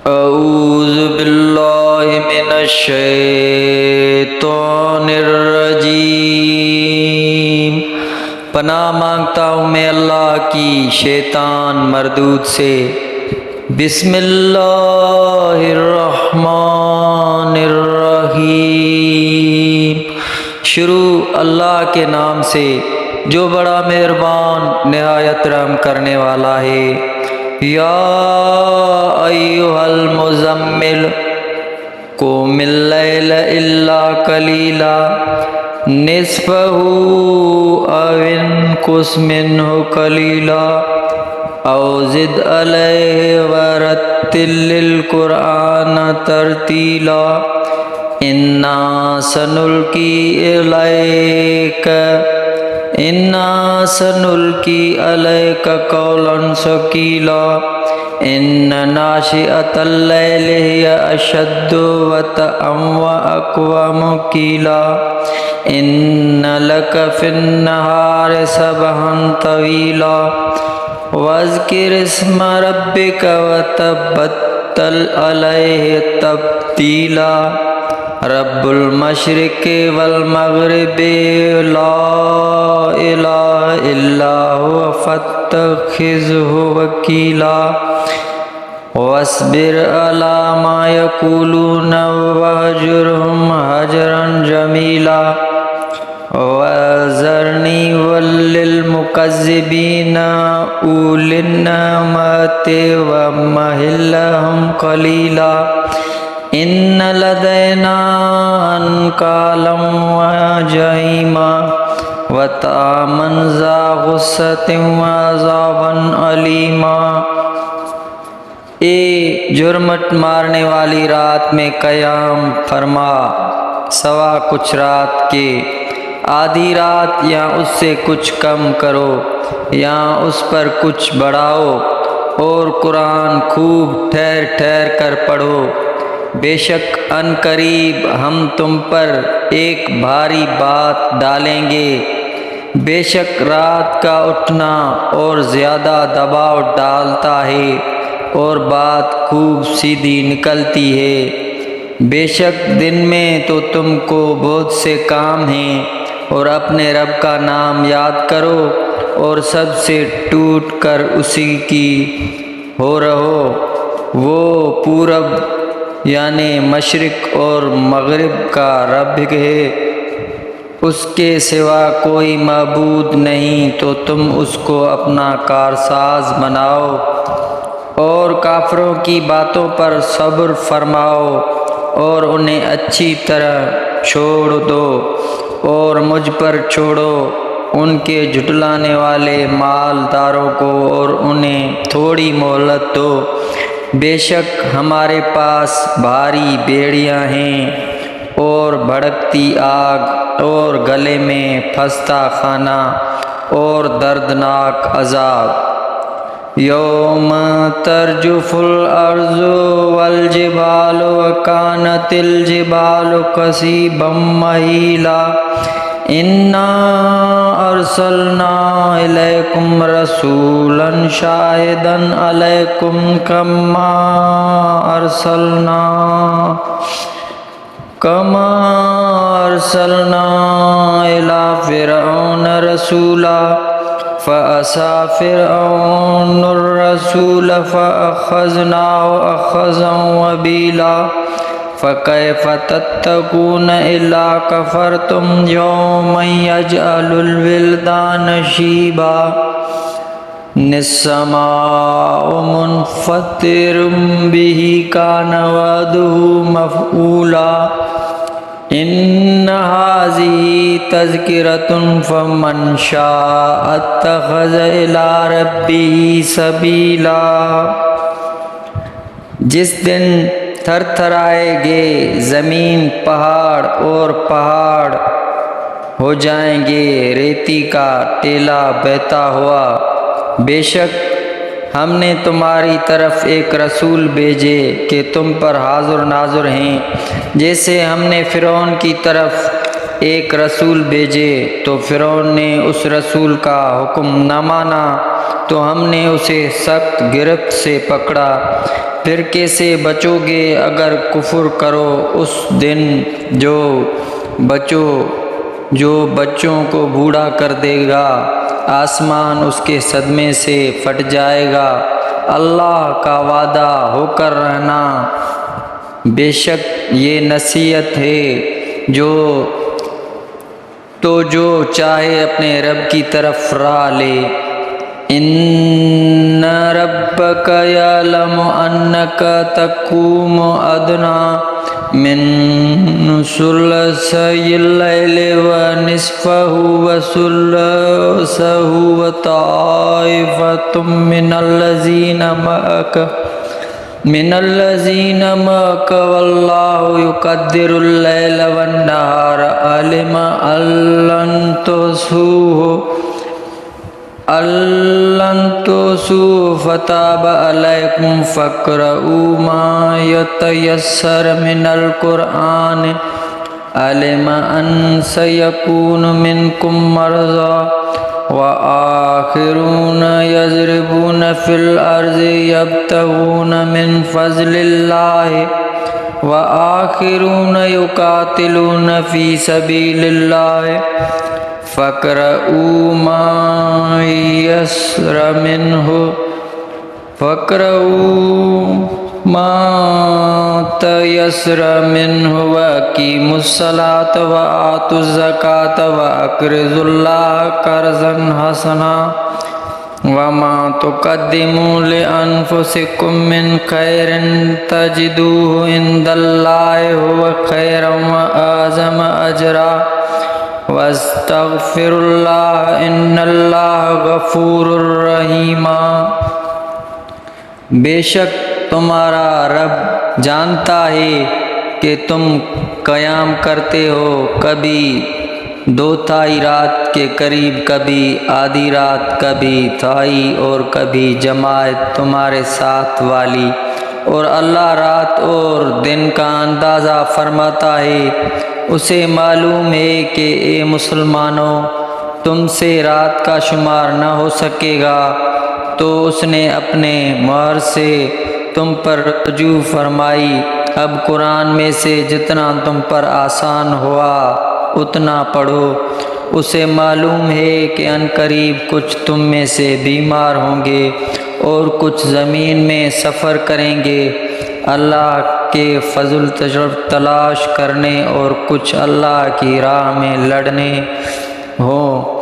اعوذ باللہ من الشیطان الرجیم، پناہ مانگتا ہوں میں اللہ کی شیطان مردود سے۔ بسم اللہ الرحمن الرحیم، شروع اللہ کے نام سے جو بڑا مہربان نہایت رحم کرنے والا ہے۔ یا ایھا المزمل قم اللیل الا قلیلا نصفہ او انقص منہ قلیلا او زد علیہ ورتل القرآن ترتیلا انا سنلقی علیک قولا ثقیلا ان ناشئۃ اللیل ہی اشد وطئا واقوم قیلا ان لک فی النہار سبحا طویلا واذکر اسم ربک وتبتل الیہ تبتیلا رب المشرق والمغرب لا الہ الا هو فاتخذہ وکیلا واصبر علی ما یقولون واہجرہم ہجرا جمیلا وذرنی وللمکذبین اولی النعمۃ ومہلہم قلیلا ان لدینا انکالا وجحیما وطعاما ذا غصۃ وعذابا علیما۔ اے جرمٹ مارنے والی رات میں قیام فرما، سوا کچھ رات کے، آدھی رات یا اس سے کچھ کم کرو یا اس پر کچھ بڑھاؤ، اور قرآن خوب ٹھہر ٹھہر کر پڑھو۔ بے شک ان قریب ہم تم پر ایک بھاری بات ڈالیں گے۔ بے شک رات کا اٹھنا اور زیادہ دباؤ ڈالتا ہے اور بات خوب سیدھی نکلتی ہے۔ بے شک دن میں تو تم کو بہت سے کام ہیں، اور اپنے رب کا نام یاد کرو اور سب سے ٹوٹ کر اسی کی ہو رہو۔ وہ پورب یعنی مشرق اور مغرب کا رب ہے، اس کے سوا کوئی معبود نہیں، تو تم اس کو اپنا کارساز بناؤ اور کافروں کی باتوں پر صبر فرماؤ اور انہیں اچھی طرح چھوڑ دو، اور مجھ پر چھوڑو ان کے جھٹلانے والے مالداروں کو اور انہیں تھوڑی مہلت دو۔ بے شک ہمارے پاس بھاری بیڑیاں ہیں اور بھڑکتی آگ اور گلے میں پھنستا خانہ اور دردناک عذاب۔ یوم ترجف الارض والجبال وکانت الجبال کثیبا مہیلا انا ارسلنا الیکم رسولا شاہدا علیکم کما ارسلنا الی فرعون رسولا فعصى فرعون الرسول فأخذناه أخذا وبيلا فكيف تتقون إلا كفرتم يوما يجعل الولدان شيبا السماء منفطر به كان وعده مفعولا ان هذه تذکرۃ فمن شاء اتخذ الی ربہ سبیلا۔ جس دن تھر تھرائے گے زمین، پہاڑ اور پہاڑ ہو جائیں گے ریتی کا ٹیلا بہتا ہوا۔ بے شک ہم نے تمہاری طرف ایک رسول بھیجے کہ تم پر حاضر ناظر ہیں، جیسے ہم نے فرعون کی طرف ایک رسول بھیجے تو فرعون نے اس رسول کا حکم نہ مانا تو ہم نے اسے سخت گرفت سے پکڑا، پھر کیسے بچو گے اگر کفر کرو اس دن جو بچوں کو بوڑھا کر دے گا، آسمان اس کے صدمے سے پھٹ جائے گا۔ اللہ کا وعدہ ہو کر رہنا، بے شک یہ نصیحت ہے جو چاہے اپنے رب کی طرف راہ لے۔ ان ربک یعلم انک تقوم ادنی من ثلثی اللیل ونصفہ وثلثہ وطائفۃ من الذین معک واللہ یقدر اللیل والنہار علم ان لن تحصوہ فتاب علیکم فاقرؤوا ما یتیسر من القرآن علم ان سیکون منکم مرضی وآخرون یضربون فی الارض یبتغون من فضل اللہ وآخرون یقاتلون فی سبیل اللہ فاقرؤوا ما تیسر منہ واقیموا الصلاۃ وآتوا الزکاۃ واقرضوا اللہ قرضا حسنا وما تقدموا لانفسکم من خیر تجدوہ عند اللہ هو خیرا واعظم اجرا واستغفر اللہ ان اللہ غفور رحیم۔ بے شک تمہارا رب جانتا ہے کہ تم قیام کرتے ہو، کبھی 2/3 رات کے قریب، کبھی آدھی رات، کبھی تہائی اور کبھی جماعت تمہارے ساتھ والی، اور اللہ رات اور دن کا اندازہ فرماتا ہے۔ اسے معلوم ہے کہ اے مسلمانوں تم سے رات کا شمار نہ ہو سکے گا، تو اس نے اپنے مہر سے تم پر رجوع فرمائی۔ اب قرآن میں سے جتنا تم پر آسان ہوا اتنا پڑھو۔ اسے معلوم ہے کہ ان قریب کچھ تم میں سے بیمار ہوں گے اور کچھ زمین میں سفر کریں گے، اللہ کے فضل تلاش کرنے، اور کچھ اللہ کی راہ میں لڑنے ہوں۔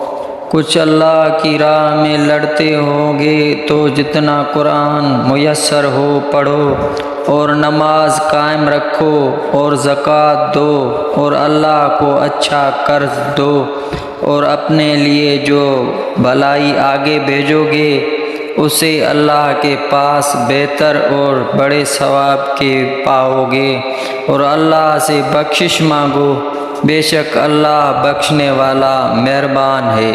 کچھ اللہ کی راہ میں لڑتے ہوں گے تو جتنا قرآن میسر ہو پڑھو، اور نماز قائم رکھو، اور زکوٰۃ دو، اور اللہ کو اچھا قرض دو، اور اپنے لیے جو بھلائی آگے بھیجو گے اسے اللہ کے پاس بہتر اور بڑے ثواب کے پاؤ گے، اور اللہ سے بخشش مانگو، بے شک اللہ بخشنے والا مہربان ہے۔